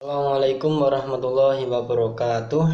Assalamualaikum warahmatullahi wabarakatuh.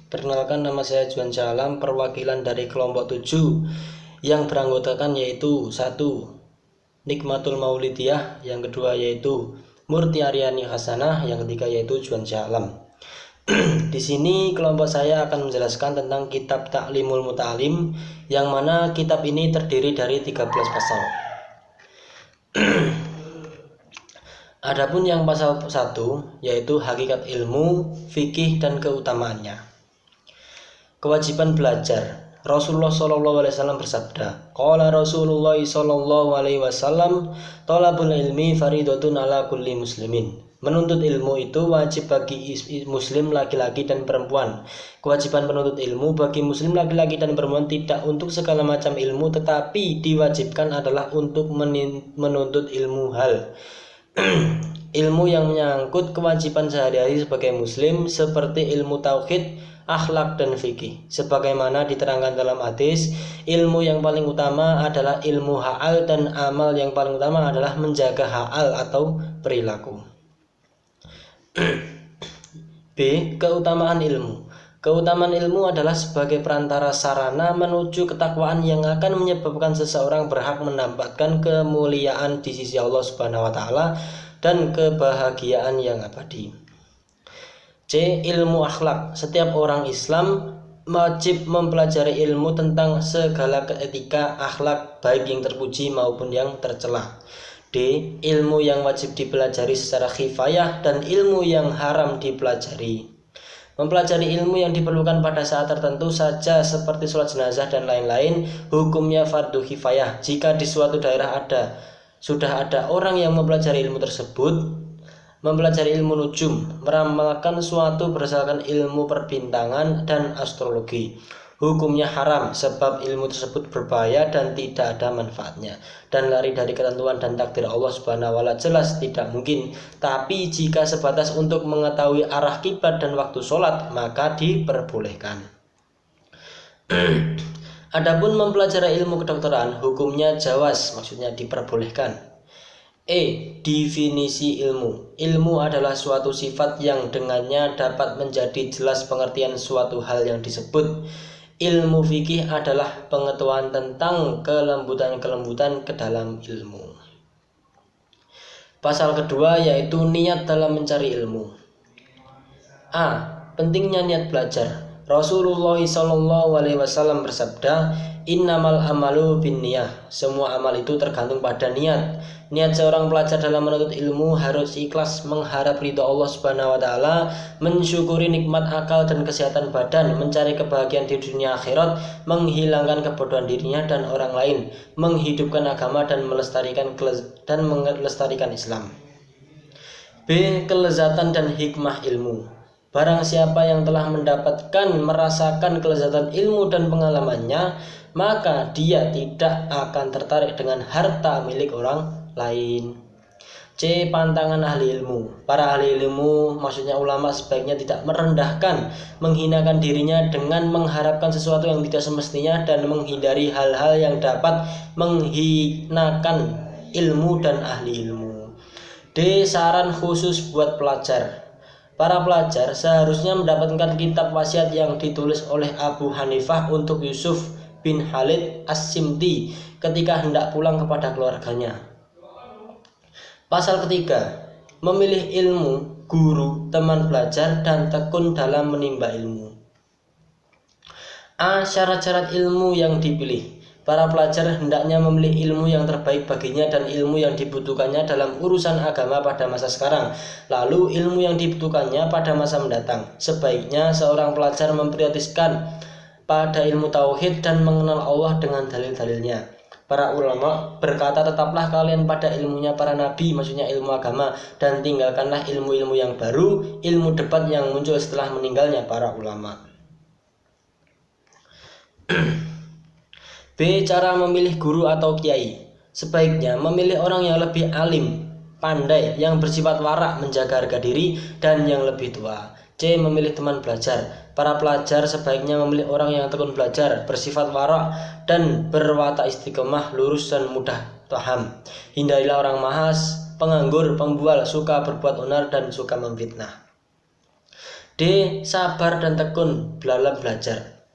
Perkenalkan, nama saya Juan Salam, perwakilan dari kelompok 7 yang beranggotakan yaitu 1. Nikmatul Maulidiyah, yang kedua yaitu Murti Aryani Hasanah, yang ketiga yaitu Juan Salam. Di sini kelompok saya akan menjelaskan tentang kitab Ta'limul Muta'alim, yang mana kitab ini terdiri dari 13 pasal. Adapun yang pasal 1 yaitu hakikat ilmu, fikih dan keutamaannya. Kewajiban belajar. Rasulullah SAW bersabda, qala Rasulullah SAW, thalabul ilmi faridatun ala kulli muslimin. Menuntut ilmu itu wajib bagi muslim laki-laki dan perempuan. Kewajiban penuntut ilmu bagi muslim laki-laki dan perempuan tidak untuk segala macam ilmu, tetapi diwajibkan adalah untuk menuntut ilmu hal ilmu yang menyangkut kewajiban sehari-hari sebagai muslim, seperti ilmu tauhid, akhlak dan fikih. Sebagaimana diterangkan dalam hadis, ilmu yang paling utama adalah ilmu ha'al, dan amal yang paling utama adalah menjaga ha'al atau perilaku. B. Keutamaan ilmu. Keutamaan ilmu adalah sebagai perantara sarana menuju ketakwaan yang akan menyebabkan seseorang berhak mendapatkan kemuliaan di sisi Allah Subhanahu wa taala dan kebahagiaan yang abadi. C. Ilmu akhlak. Setiap orang Islam wajib mempelajari ilmu tentang segala etika akhlak, baik yang terpuji maupun yang tercela. D. Ilmu yang wajib dipelajari secara kifayah dan ilmu yang haram dipelajari. Mempelajari ilmu yang diperlukan pada saat tertentu saja seperti sholat jenazah dan lain-lain, hukumnya fardu kifayah. Jika di suatu daerah sudah ada orang yang mempelajari ilmu tersebut, mempelajari ilmu nujum, meramalkan suatu berdasarkan ilmu perbintangan dan astrologi, hukumnya haram sebab ilmu tersebut berbahaya dan tidak ada manfaatnya, dan lari dari ketentuan dan takdir Allah Subhanahu wa taala jelas tidak mungkin. Tapi jika sebatas untuk mengetahui arah kiblat dan waktu sholat, maka diperbolehkan. Adapun mempelajari ilmu kedokteran, hukumnya jawaz, maksudnya diperbolehkan. E. Definisi ilmu. Ilmu adalah suatu sifat yang dengannya dapat menjadi jelas pengertian suatu hal yang disebut. Ilmu fikih adalah pengetahuan tentang kelembutan-kelembutan ke dalam ilmu. Pasal kedua yaitu niat dalam mencari ilmu. A. Pentingnya niat belajar. Rasulullah SAW bersabda, innamal amalu binniyah. Semua amal itu tergantung pada niat. Niat seorang pelajar dalam menuntut ilmu harus ikhlas mengharap ridha Allah Subhanahu wa taala, mensyukuri nikmat akal dan kesehatan badan, mencari kebahagiaan di dunia akhirat, menghilangkan kebodohan dirinya dan orang lain, menghidupkan agama dan melestarikan Islam. B. Kelezatan dan hikmah ilmu. Barang siapa yang telah merasakan kelezatan ilmu dan pengalamannya, maka dia tidak akan tertarik dengan harta milik orang lain. C. Pantangan ahli ilmu. Para ahli ilmu, maksudnya ulama, sebaiknya tidak merendahkan, menghinakan dirinya dengan mengharapkan sesuatu yang tidak semestinya dan menghindari hal-hal yang dapat menghinakan ilmu dan ahli ilmu. D. Saran khusus buat pelajar. Para pelajar seharusnya mendapatkan kitab wasiat yang ditulis oleh Abu Hanifah untuk Yusuf bin Khalid As-Simti ketika hendak pulang kepada keluarganya. Pasal ketiga, memilih ilmu, guru, teman belajar, dan tekun dalam menimba ilmu. A. Syarat-syarat ilmu yang dipilih. Para pelajar hendaknya memilih ilmu yang terbaik baginya dan ilmu yang dibutuhkannya dalam urusan agama pada masa sekarang, lalu ilmu yang dibutuhkannya pada masa mendatang. Sebaiknya seorang pelajar memprioritaskan pada ilmu tauhid dan mengenal Allah dengan dalil-dalilnya. Para ulama berkata, tetaplah kalian pada ilmunya para nabi, maksudnya ilmu agama, dan tinggalkanlah ilmu-ilmu yang baru, ilmu debat yang muncul setelah meninggalnya para ulama. B. Cara memilih guru atau kiai. Sebaiknya memilih orang yang lebih alim, pandai, yang bersifat warak, menjaga harga diri, dan yang lebih tua. C. Memilih teman belajar. Para pelajar sebaiknya memilih orang yang tekun belajar, bersifat warak, dan berwatak istiqomah, lurus dan mudah paham. Hindarilah orang mahas, penganggur, pembual, suka berbuat onar, dan suka memfitnah. D. Sabar dan tekun dalam belajar.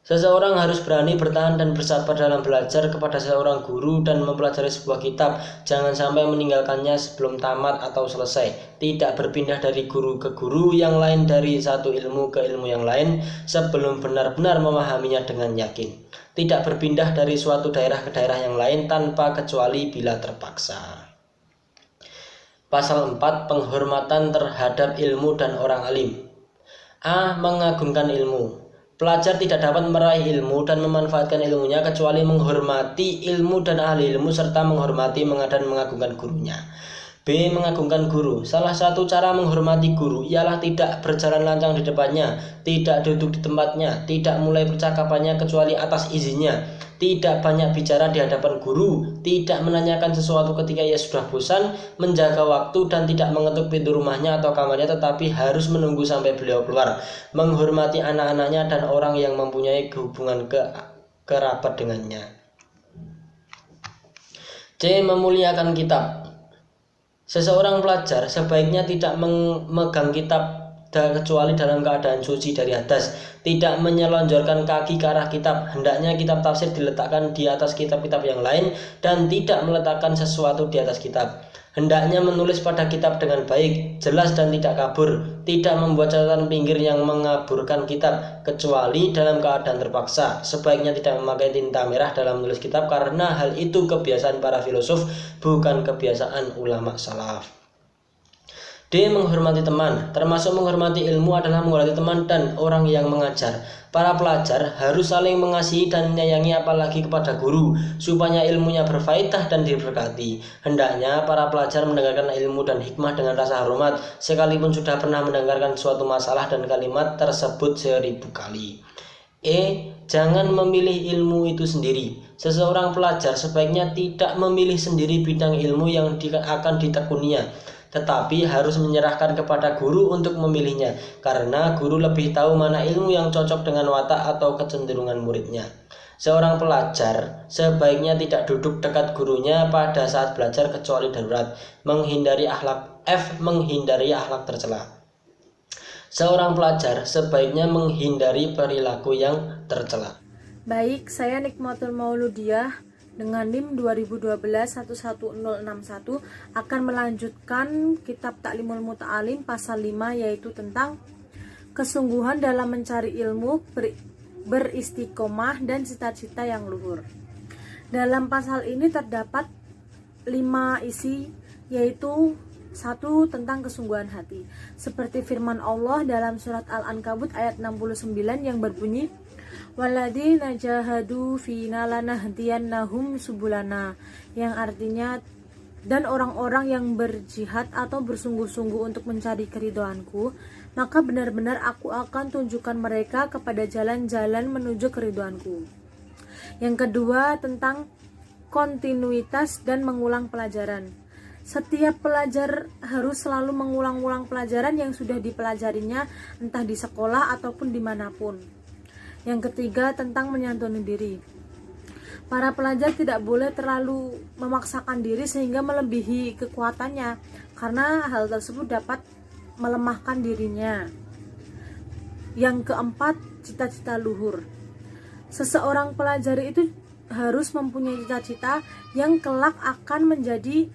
Seseorang harus berani bertahan dan bersabar dalam belajar kepada seorang guru dan mempelajari sebuah kitab. Jangan sampai meninggalkannya sebelum tamat atau selesai. Tidak berpindah dari guru ke guru yang lain, dari satu ilmu ke ilmu yang lain sebelum benar-benar memahaminya dengan yakin. Tidak berpindah dari suatu daerah ke daerah yang lain tanpa kecuali bila terpaksa. Pasal 4. Penghormatan terhadap ilmu dan orang alim. A. Mengagungkan ilmu. Pelajar tidak dapat meraih ilmu dan memanfaatkan ilmunya kecuali menghormati ilmu dan ahli ilmu serta menghormati dan mengagungkan gurunya. B. Mengagungkan guru. Salah satu cara menghormati guru ialah tidak berjalan lancang di depannya, tidak duduk di tempatnya, tidak mulai percakapannya kecuali atas izinnya, tidak banyak bicara di hadapan guru, tidak menanyakan sesuatu ketika ia sudah bosan, menjaga waktu dan tidak mengetuk pintu rumahnya atau kamarnya tetapi harus menunggu sampai beliau keluar, menghormati anak-anaknya dan orang yang mempunyai hubungan kerabat dengannya. C. Memuliakan kitab. Seseorang pelajar sebaiknya tidak memegang kitab kecuali dalam keadaan suci dari hadas, tidak menyelonjorkan kaki ke arah kitab, hendaknya kitab tafsir diletakkan di atas kitab-kitab yang lain dan tidak meletakkan sesuatu di atas kitab. Hendaknya menulis pada kitab dengan baik, jelas dan tidak kabur, tidak membuat catatan pinggir yang mengaburkan kitab kecuali dalam keadaan terpaksa. Sebaiknya tidak memakai tinta merah dalam menulis kitab karena hal itu kebiasaan para filosof, bukan kebiasaan ulama salaf. D. Menghormati teman. Termasuk menghormati ilmu adalah menghormati teman dan orang yang mengajar. Para pelajar harus saling mengasihi dan menyayangi apalagi kepada guru, supaya ilmunya berfaedah dan diberkati. Hendaknya para pelajar mendengarkan ilmu dan hikmah dengan rasa hormat, sekalipun sudah pernah mendengarkan suatu masalah dan kalimat tersebut 1000 kali. E. Jangan memilih ilmu itu sendiri. Seseorang pelajar sebaiknya tidak memilih sendiri bidang ilmu yang akan ditekuninya, tetapi harus menyerahkan kepada guru untuk memilihnya, karena guru lebih tahu mana ilmu yang cocok dengan watak atau kecenderungan muridnya. Seorang pelajar sebaiknya tidak duduk dekat gurunya pada saat belajar kecuali darurat. Menghindari akhlak tercela. Seorang pelajar sebaiknya menghindari perilaku yang tercela. Baik, saya Nikmatul Mauludiyah dengan NIM 2012-11061 akan melanjutkan kitab Ta'limul Muta'alim pasal 5, yaitu tentang kesungguhan dalam mencari ilmu, beristiqomah dan cita-cita yang luhur. Dalam pasal ini terdapat 5 isi, yaitu 1. Tentang kesungguhan hati, seperti firman Allah dalam surat Al-Ankabut ayat 69 yang berbunyi, Waladina jahadu fina lanahdiyannahum subulana, yang artinya, dan orang-orang yang berjihad atau bersungguh-sungguh untuk mencari keridhoanku, maka benar-benar aku akan tunjukkan mereka kepada jalan-jalan menuju keridhoanku. Yang kedua, tentang kontinuitas dan mengulang pelajaran. Setiap pelajar harus selalu mengulang-ulang pelajaran yang sudah dipelajarinya, entah di sekolah ataupun dimanapun. Yang ketiga, tentang menyantuni diri. Para pelajar tidak boleh terlalu memaksakan diri sehingga melebihi kekuatannya, karena hal tersebut dapat melemahkan dirinya. Yang keempat, cita-cita luhur. Seseorang pelajar itu harus mempunyai cita-cita yang kelak akan menjadi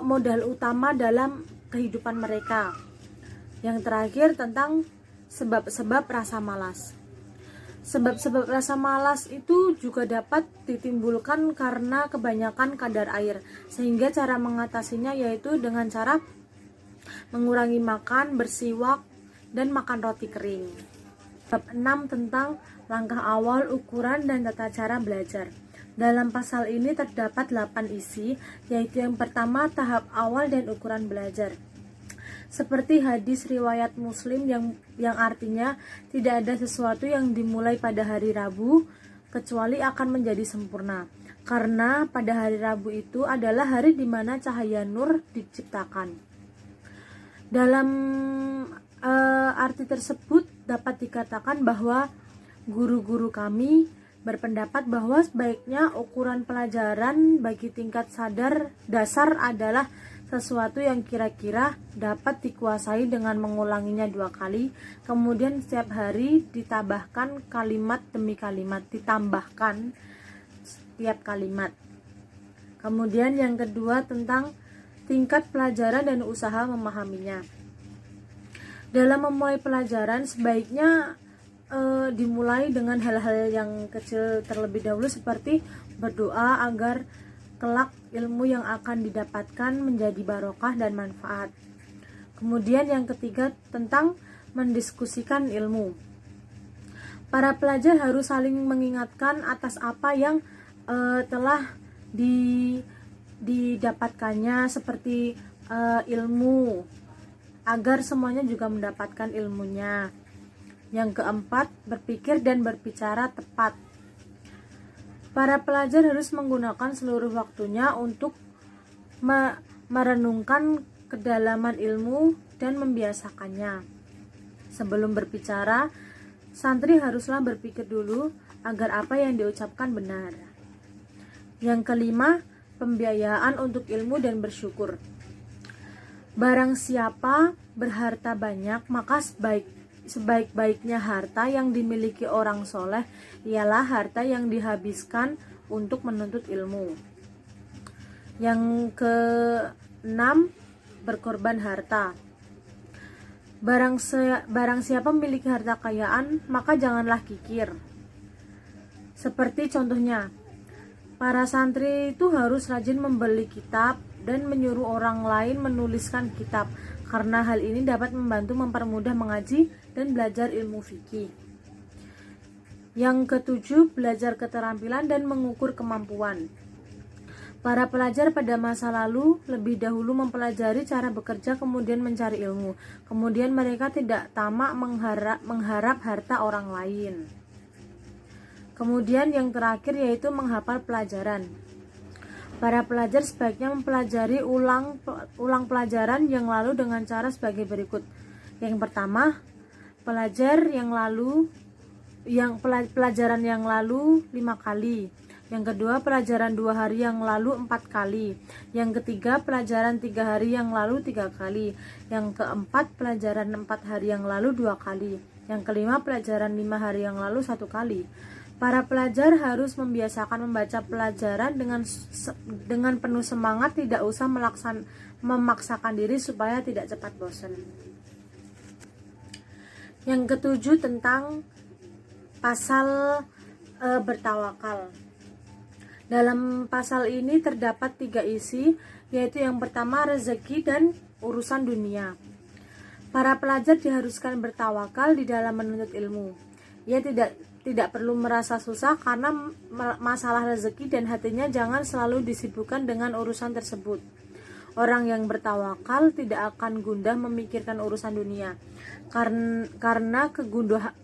modal utama dalam kehidupan mereka. Yang terakhir, tentang sebab-sebab rasa malas. Sebab-sebab rasa malas itu juga dapat ditimbulkan karena kebanyakan kadar air, sehingga cara mengatasinya yaitu dengan cara mengurangi makan, bersiwak, dan makan roti kering. Bab 6 tentang langkah awal, ukuran, dan tata cara belajar. Dalam pasal ini terdapat 8 isi, yaitu yang pertama, tahap awal dan ukuran belajar. Seperti hadis riwayat Muslim yang artinya tidak ada sesuatu yang dimulai pada hari Rabu kecuali akan menjadi sempurna, karena pada hari Rabu itu adalah hari di mana cahaya nur diciptakan. Dalam arti tersebut dapat dikatakan bahwa guru-guru kami berpendapat bahwa sebaiknya ukuran pelajaran bagi tingkat sadar dasar adalah sesuatu yang kira-kira dapat dikuasai dengan mengulanginya 2 kali, kemudian setiap hari ditambahkan kalimat demi kalimat, ditambahkan setiap kalimat. Kemudian yang kedua tentang tingkat pelajaran dan usaha memahaminya. Dalam memulai pelajaran sebaiknya dimulai dengan hal-hal yang kecil terlebih dahulu, seperti berdoa agar kelak ilmu yang akan didapatkan menjadi barokah dan manfaat. Kemudian yang ketiga tentang mendiskusikan ilmu. Para pelajar harus saling mengingatkan atas apa yang telah didapatkannya, seperti ilmu, agar semuanya juga mendapatkan ilmunya. Yang keempat, berpikir dan berbicara tepat. Para pelajar harus menggunakan seluruh waktunya untuk merenungkan kedalaman ilmu dan membiasakannya. Sebelum berbicara, santri haruslah berpikir dulu agar apa yang diucapkan benar. Yang kelima, pembiayaan untuk ilmu dan bersyukur. Barang siapa berharta banyak, maka sebaik-baiknya harta yang dimiliki orang soleh ialah harta yang dihabiskan untuk menuntut ilmu. Yang keenam, berkorban harta. Barang siapa memiliki harta kekayaan, maka janganlah kikir. Seperti contohnya, para santri itu harus rajin membeli kitab dan menyuruh orang lain menuliskan kitab, karena hal ini dapat membantu mempermudah mengaji dan belajar ilmu fikih. Yang ketujuh, belajar keterampilan dan mengukur kemampuan. Para pelajar pada masa lalu lebih dahulu mempelajari cara bekerja, kemudian mencari ilmu. Kemudian mereka tidak tamak mengharap harta orang lain. Kemudian yang terakhir yaitu menghafal pelajaran. Para pelajar sebaiknya mempelajari ulang pelajaran yang lalu dengan cara sebagai berikut. Yang pertama, pelajaran yang lalu 5 kali. Yang kedua, pelajaran 2 hari yang lalu 4 kali. Yang ketiga, pelajaran 3 hari yang lalu 3 kali. Yang keempat, pelajaran 4 hari yang lalu 2 kali. Yang kelima, pelajaran 5 hari yang lalu 1 kali. Para pelajar harus membiasakan membaca pelajaran dengan penuh semangat, tidak usah memaksakan diri supaya tidak cepat bosan. Yang ketujuh tentang pasal bertawakal. Dalam pasal ini terdapat 3 isi, yaitu yang pertama rezeki dan urusan dunia. Para pelajar diharuskan bertawakal di dalam menuntut ilmu. Ia tidak perlu merasa susah karena masalah rezeki, dan hatinya jangan selalu disibukkan dengan urusan tersebut. Orang yang bertawakal tidak akan gundah memikirkan urusan dunia, karena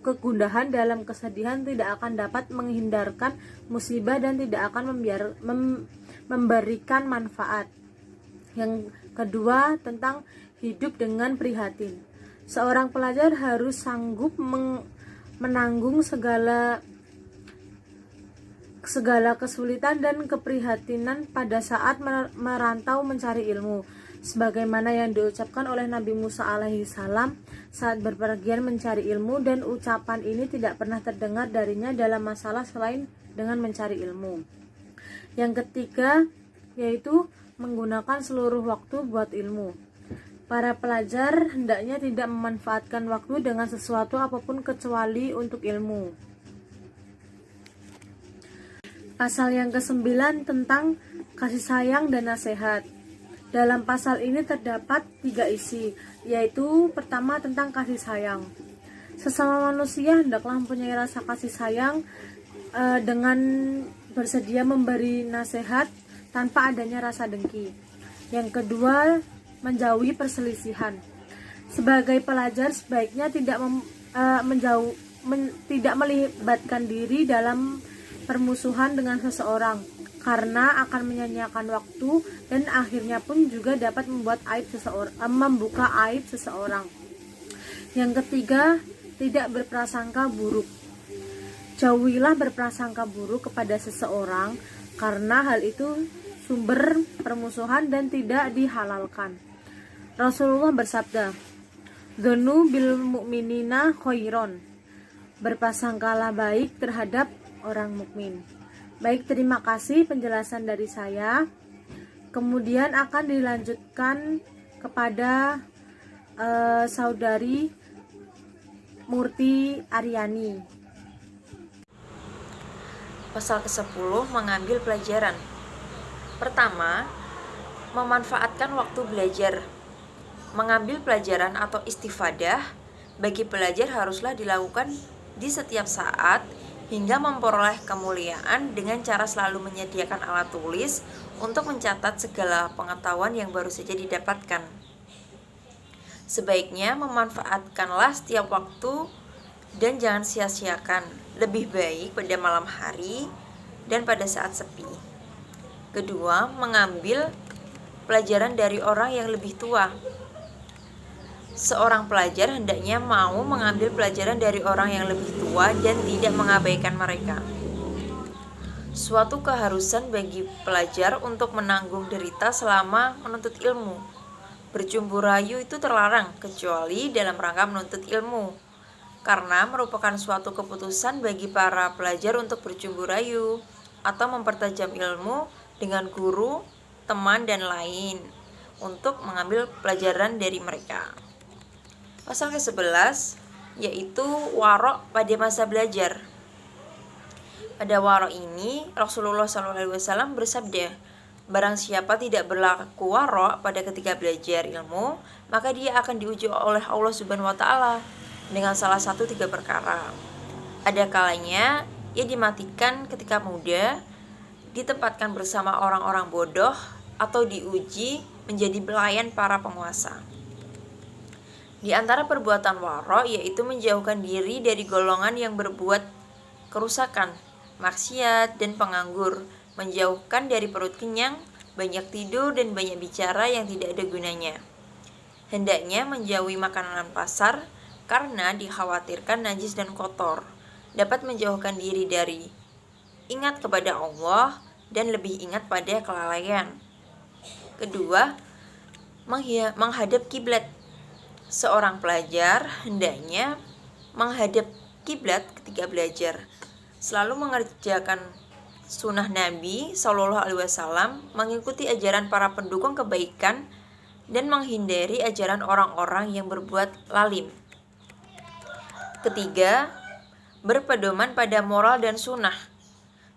kegundahan dalam kesedihan tidak akan dapat menghindarkan musibah dan tidak akan memberikan manfaat. Yang kedua tentang hidup dengan prihatin. Seorang pelajar harus sanggup menanggung segala kesulitan dan keprihatinan pada saat merantau mencari ilmu, sebagaimana yang diucapkan oleh Nabi Musa alaihi salam saat berpergian mencari ilmu, dan ucapan ini tidak pernah terdengar darinya dalam masalah selain dengan mencari ilmu. Yang ketiga yaitu menggunakan seluruh waktu buat ilmu. Para pelajar hendaknya tidak memanfaatkan waktu dengan sesuatu apapun kecuali untuk ilmu. Pasal yang ke-9 tentang kasih sayang dan nasihat. Dalam pasal ini terdapat 3 isi, yaitu pertama tentang kasih sayang. Sesama manusia hendaklah mempunyai rasa kasih sayang dengan bersedia memberi nasihat tanpa adanya rasa dengki. Yang kedua, menjauhi perselisihan. Sebagai pelajar sebaiknya tidak melibatkan diri dalam permusuhan dengan seseorang, karena akan menyanyiakan waktu dan akhirnya pun juga dapat membuka aib seseorang. Yang ketiga, tidak berprasangka buruk. Jauhilah berprasangka buruk kepada seseorang, karena hal itu sumber permusuhan dan tidak dihalalkan. Rasulullah bersabda, "Dzanu bil mu'minina khairon." Berpasangkalah baik terhadap orang mukmin. Baik, terima kasih penjelasan dari saya. Kemudian akan dilanjutkan kepada saudari Murti Aryani. Pasal ke-10, mengambil pelajaran. Pertama, memanfaatkan waktu belajar. Mengambil pelajaran atau istifadah bagi pelajar haruslah dilakukan di setiap saat hingga memperoleh kemuliaan dengan cara selalu menyediakan alat tulis untuk mencatat segala pengetahuan yang baru saja didapatkan. Sebaiknya memanfaatkanlah setiap waktu dan jangan sia-siakan. Lebih baik pada malam hari dan pada saat sepi. Kedua, mengambil pelajaran dari orang yang lebih tua. Seorang pelajar hendaknya mau mengambil pelajaran dari orang yang lebih tua dan tidak mengabaikan mereka. Suatu keharusan bagi pelajar untuk menanggung derita selama menuntut ilmu. Bercumbu rayu itu terlarang kecuali dalam rangka menuntut ilmu, karena merupakan suatu keputusan bagi para pelajar untuk bercumbu rayu atau mempertajam ilmu dengan guru, teman, dan lain untuk mengambil pelajaran dari mereka. Pasal ke-11 yaitu warok pada masa belajar. Pada warok ini Rasulullah SAW bersabda, barang siapa tidak berlaku warok pada ketika belajar ilmu, maka dia akan diuji oleh Allah Subhanahu wa Ta'ala dengan salah satu 3 perkara. Ada kalanya ia dimatikan ketika muda, ditempatkan bersama orang-orang bodoh, atau diuji menjadi pelayan para penguasa. Di antara perbuatan waro yaitu menjauhkan diri dari golongan yang berbuat kerusakan, maksiat, dan penganggur, menjauhkan dari perut kenyang, banyak tidur, dan banyak bicara yang tidak ada gunanya. Hendaknya menjauhi makanan pasar karena dikhawatirkan najis dan kotor, dapat menjauhkan diri dari ingat kepada Allah dan lebih ingat pada kelalaian. Kedua, menghadap kiblat. Seorang pelajar hendaknya menghadap kiblat ketika belajar, selalu mengerjakan sunnah Nabi SAW, mengikuti ajaran para pendukung kebaikan, dan menghindari ajaran orang-orang yang berbuat lalim. Ketiga, berpedoman pada moral dan sunnah.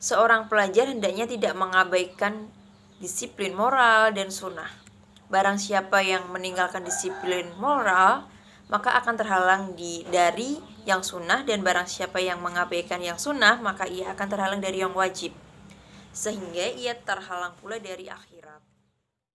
Seorang pelajar hendaknya tidak mengabaikan disiplin moral dan sunnah. Barang siapa yang meninggalkan disiplin moral, maka akan terhalang dari yang sunnah, dan barang siapa yang mengabaikan yang sunnah, maka ia akan terhalang dari yang wajib, sehingga ia terhalang pula dari akhirat.